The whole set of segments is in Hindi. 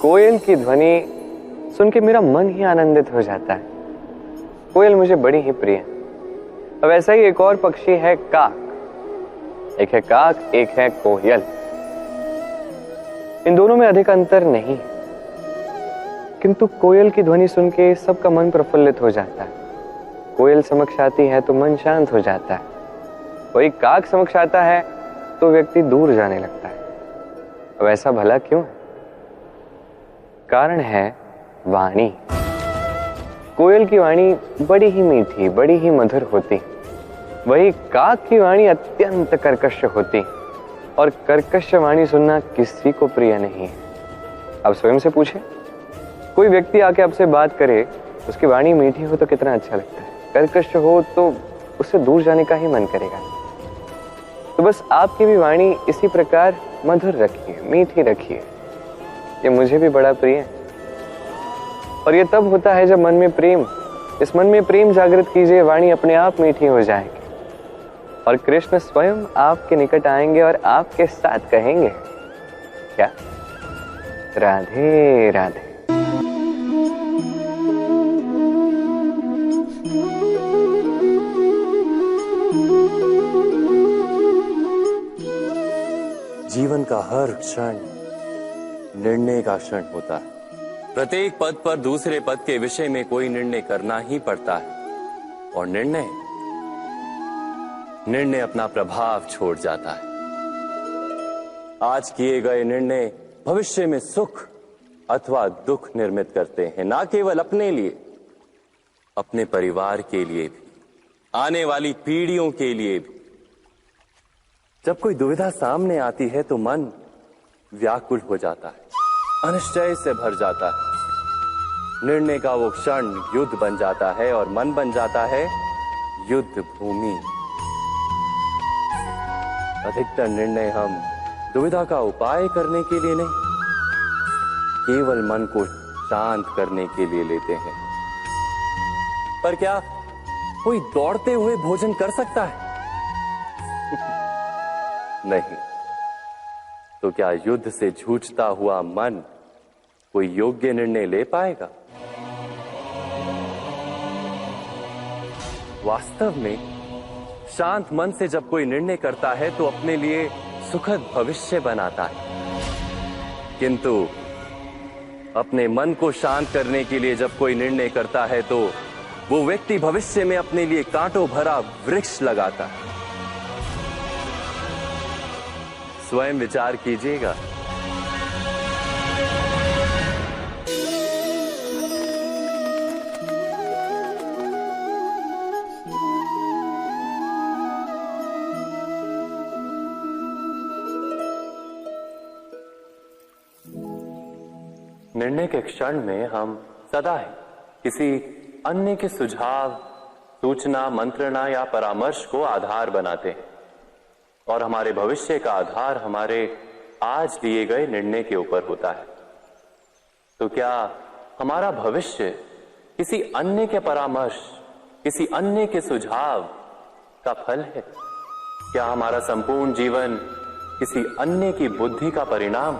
कोयल की ध्वनि सुन के मेरा मन ही आनंदित हो जाता है। कोयल मुझे बड़ी ही प्रिय है। अब ऐसा ही एक और पक्षी है काक। एक है काक, एक है कोयल। इन दोनों में अधिक अंतर नहीं, किंतु कोयल की ध्वनि सुन के सबका मन प्रफुल्लित हो जाता है। कोयल समक्ष आती है तो मन शांत हो जाता है। वही काक समक्ष आता है तो व्यक्ति दूर जाने लगता है। अब ऐसा भला क्यों है? कारण है वाणी। कोयल की वाणी बड़ी ही मीठी, बड़ी ही मधुर होती, वही काक की वाणी अत्यंत कर्कश होती, और कर्कश वाणी सुनना किसी को प्रिय नहीं है। अब स्वयं से पूछे, कोई व्यक्ति आके आपसे बात करे, उसकी वाणी मीठी हो तो कितना अच्छा लगता है, कर्कश हो तो उससे दूर जाने का ही मन करेगा। तो बस आपकी भी वाणी इसी प्रकार मधुर रखिए, मीठी रखिए। ये मुझे भी बड़ा प्रिय है। और ये तब होता है जब मन में प्रेम, इस मन में प्रेम जागृत कीजिए, वाणी अपने आप मीठी हो जाएगी और कृष्ण स्वयं आपके निकट आएंगे और आपके साथ कहेंगे क्या? राधे राधे। जीवन का हर क्षण निर्णय का क्षण होता है। प्रत्येक पद पर दूसरे पद के विषय में कोई निर्णय करना ही पड़ता है, और निर्णय अपना प्रभाव छोड़ जाता है। आज किए गए निर्णय भविष्य में सुख अथवा दुख निर्मित करते हैं, ना केवल अपने लिए, अपने परिवार के लिए भी, आने वाली पीढ़ियों के लिए भी। जब कोई दुविधा सामने आती है तो मन व्याकुल हो जाता है, अनिश्चय से भर जाता है। निर्णय का वो क्षण युद्ध बन जाता है और मन बन जाता है युद्ध भूमि। अधिकतर निर्णय हम दुविधा का उपाय करने के लिए नहीं, केवल मन को शांत करने के लिए लेते हैं। पर क्या कोई दौड़ते हुए भोजन कर सकता है? नहीं। तो क्या युद्ध से जूझता हुआ मन कोई योग्य निर्णय ले पाएगा? वास्तव में शांत मन से जब कोई निर्णय करता है तो अपने लिए सुखद भविष्य बनाता है, किंतु अपने मन को शांत करने के लिए जब कोई निर्णय करता है तो वो व्यक्ति भविष्य में अपने लिए कांटों भरा वृक्ष लगाता है। स्वयं विचार कीजिएगा। निर्णय के क्षण में हम सदा ही किसी अन्य के सुझाव, सूचना, मंत्रणा या परामर्श को आधार बनाते हैं, और हमारे भविष्य का आधार हमारे आज लिए गए निर्णय के ऊपर होता है। तो क्या हमारा भविष्य किसी अन्य के परामर्श, किसी अन्य के सुझाव का फल है? क्या हमारा संपूर्ण जीवन किसी अन्य की बुद्धि का परिणाम?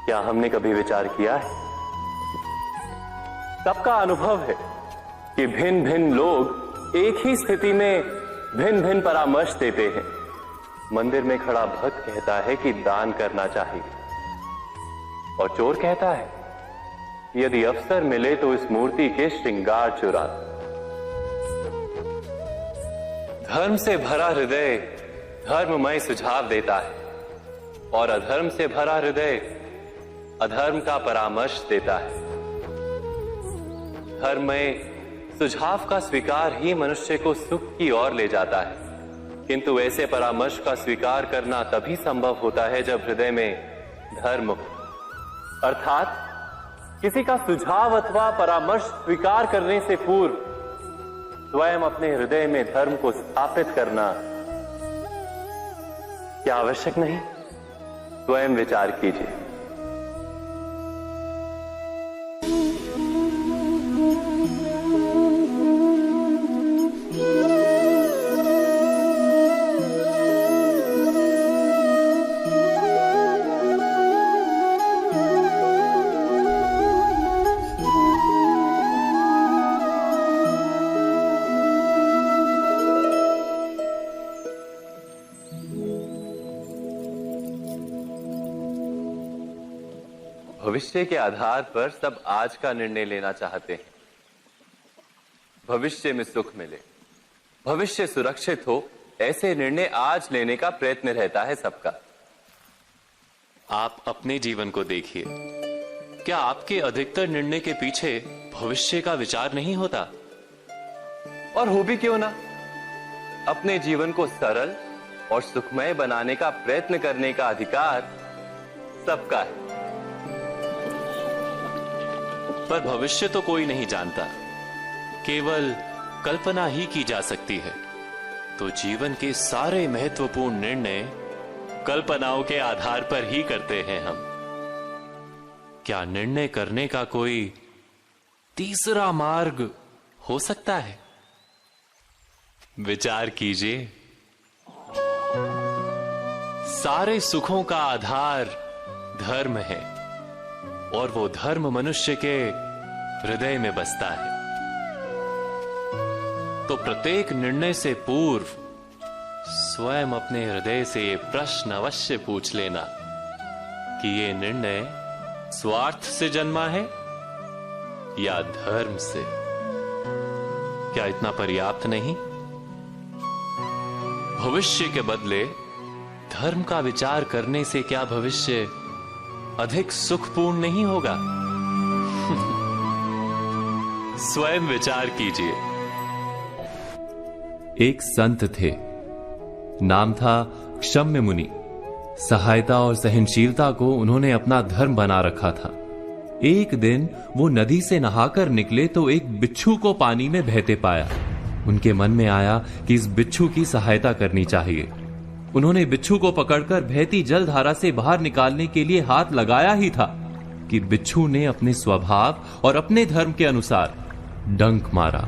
क्या हमने कभी विचार किया है? सबका अनुभव है कि भिन्न भिन्न लोग एक ही स्थिति में भिन्न भिन्न परामर्श देते हैं। मंदिर में खड़ा भक्त कहता है कि दान करना चाहिए, और चोर कहता है यदि अवसर मिले तो इस मूर्ति के श्रृंगार चुरा। धर्म से भरा हृदय धर्ममय सुझाव देता है, और अधर्म से भरा हृदय अधर्म का परामर्श देता है। धर्ममय सुझाव का स्वीकार ही मनुष्य को सुख की ओर ले जाता है, किंतु ऐसे परामर्श का स्वीकार करना तभी संभव होता है जब हृदय में धर्म हो। अर्थात किसी का सुझाव अथवा परामर्श स्वीकार करने से पूर्व स्वयं अपने हृदय में धर्म को स्थापित करना क्या आवश्यक नहीं? स्वयं विचार कीजिए। भविष्य के आधार पर सब आज का निर्णय लेना चाहते हैं। भविष्य में सुख मिले, भविष्य सुरक्षित हो, ऐसे निर्णय आज लेने का प्रयत्न रहता है सबका। आप अपने जीवन को देखिए, क्या आपके अधिकतर निर्णय के पीछे भविष्य का विचार नहीं होता? और हो भी क्यों ना, अपने जीवन को सरल और सुखमय बनाने का प्रयत्न करने का अधिकार सबका है। पर भविष्य तो कोई नहीं जानता, केवल कल्पना ही की जा सकती है। तो जीवन के सारे महत्वपूर्ण निर्णय कल्पनाओं के आधार पर ही करते हैं हम। क्या निर्णय करने का कोई तीसरा मार्ग हो सकता है? विचार कीजिए। सारे सुखों का आधार धर्म है, और वो धर्म मनुष्य के हृदय में बसता है। तो प्रत्येक निर्णय से पूर्व स्वयं अपने हृदय से ये प्रश्न अवश्य पूछ लेना कि ये निर्णय स्वार्थ से जन्मा है या धर्म से। क्या इतना पर्याप्त नहीं? भविष्य के बदले धर्म का विचार करने से क्या भविष्य अधिक सुखपूर्ण नहीं होगा? स्वयं विचार कीजिए। एक संत थे, नाम था क्षम्य मुनि। सहायता और सहनशीलता को उन्होंने अपना धर्म बना रखा था। एक दिन वो नदी से नहाकर निकले तो एक बिच्छू को पानी में बहते पाया। उनके मन में आया कि इस बिच्छू की सहायता करनी चाहिए। उन्होंने बिच्छू को पकड़कर बहती जलधारा से बाहर निकालने के लिए हाथ लगाया ही था कि बिच्छू ने अपने स्वभाव और अपने धर्म के अनुसार डंक मारा।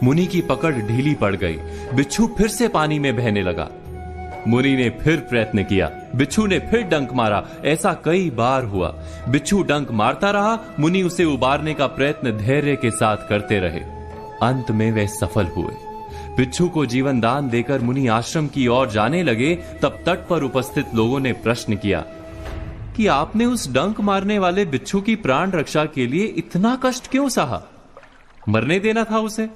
मुनि की पकड़ ढीली पड़ गई। बिच्छू फिर से पानी में बहने लगा। मुनि ने फिर प्रयत्न किया, बिच्छू ने फिर डंक मारा। ऐसा कई बार हुआ। बिच्छू डंक मारता रहा, मुनि उसे उबारने का प्रयत्न धैर्य के साथ करते रहे। अंत में वे सफल हुए। बिच्छू को जीवन दान देकर मुनि आश्रम की ओर जाने लगे। तब तट पर उपस्थित लोगों ने प्रश्न किया कि आपने उस डंक मारने वाले बिच्छू की प्राण रक्षा के लिए इतना कष्ट क्यों सहा? मरने देना था उसे।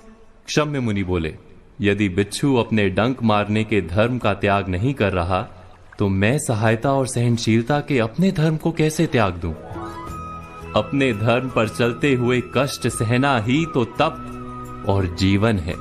क्षम्य मुनि बोले, यदि बिच्छू अपने डंक मारने के धर्म का त्याग नहीं कर रहा तो मैं सहायता और सहनशीलता के अपने धर्म को कैसे त्याग दूं? अपने धर्म पर चलते हुए कष्ट सहना ही तो तप और जीवन है।